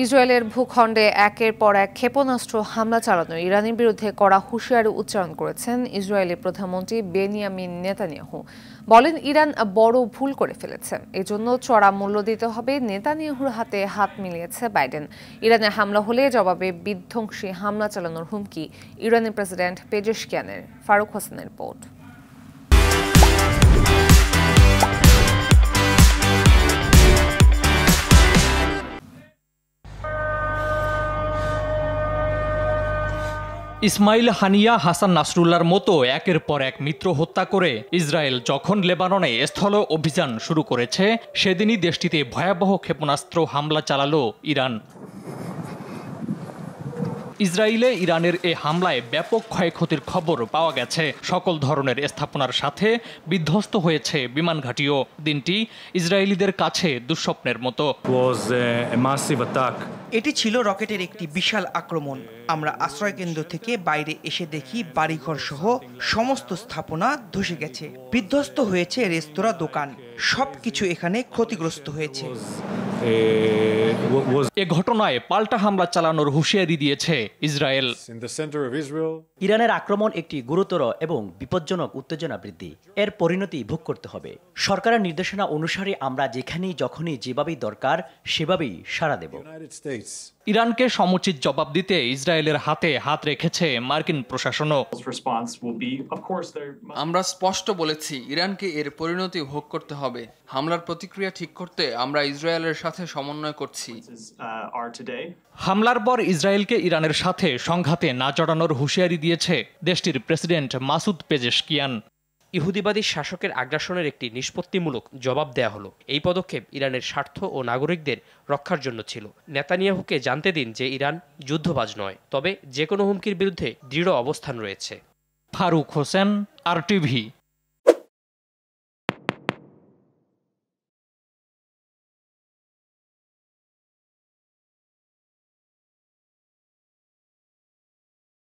ইসরায়েলের ভূখণ্ডে একের পর এক ক্ষেপণাস্ত্র হামলা চালানো ইরানের বিরুদ্ধে কড়া হুঁশিয়ারি উচ্চারণ করেছেন ইসরায়েলি প্রধানমন্ত্রী বেনিয়ামিন নেতানিয়াহু। বলেন, ইরান বড় ভুল করে ফেলেছে, এজন্য চড়া মূল্য দিতে হবে। নেতানিয়াহুর হাতে হাত মিলিয়েছে বাইডেন। ইরানে হামলা হলে জবাবে বিধ্বংসী হামলা চালানোর হুমকি ইরানের প্রেসিডেন্ট পেজেশকিয়ানের। ফারুক হোসেনের রিপোর্ট। ইসমাইল হানিয়া, হাসান নাসরুল্লাহর মতো একের পর এক মিত্র হত্যা করে ইসরায়েল যখন লেবাননে স্থল অভিযান শুরু করেছে, সেদিনই দেশটিতে ভয়াবহ ক্ষেপণাস্ত্র হামলা চালালো ইরান। ইসরায়েলে ইরানের এ হামলায় ব্যাপক ক্ষয়ক্ষতির খবর পাওয়া গেছে। সকল ধরনের স্থাপনার সাথে বিধ্বস্ত হয়েছে বিমান ঘাঁটিও। দিনটি ইসরায়েলিদের কাছে দুঃস্বপ্নের মতো। এটি ছিল রকেটের একটি বিশাল আক্রমণ। আমরা আশ্রয়কেন্দ্র থেকে বাইরে এসে দেখি বাড়িঘর সহ সমস্ত স্থাপনা ধসে গেছে, বিধ্বস্ত হয়েছে রেস্তোরাঁ, দোকান, সবকিছু এখানে ক্ষতিগ্রস্ত হয়েছে। এ ঘটনায় পাল্টা হামলা চালানোর হুঁশিয়ারি দিয়েছে ইসরায়েল। ইরানের আক্রমণ একটি গুরুতর এবং বিপজ্জনক উত্তেজনা বৃদ্ধি। এর পরিণতি ভোগ করতে হবে। সরকারের নির্দেশনা অনুসারে আমরা যেখানেই যখনই যেভাবেই দরকার সেভাবেই সাড়া দেব। ইরানকে সমুচিত জবাব দিতে ইসরায়েলের হাতে হাত রেখেছে মার্কিন প্রশাসনও। আমরা স্পষ্ট বলেছি, ইরানকে এর পরিণতি ভোগ করতে হবে। হামলার প্রতিক্রিয়া ঠিক করতে আমরা ইসরায়েলের সাথে সমন্বয় করছি। হামলার পর ইসরায়েলকে ইরানের সাথে সংঘাতে না জড়ানোর হুঁশিয়ারি দিয়েছে দেশটির প্রেসিডেন্ট মাসুদ পেজেশকিয়ান। ইহুদিবাদী শাসকের আগ্রাসনের একটি নিষ্পত্তিমূলক জবাব দেয়া হলো। এই পদক্ষেপ ইরানের স্বার্থ ও নাগরিকদের রক্ষার জন্য ছিল। নেতানিয়াহুকে জানতে দিন যে ইরান যুদ্ধবাজ নয়, তবে যে কোনো হুমকির বিরুদ্ধে দৃঢ় অবস্থান রয়েছে। ফারুক হোসেন, RTV।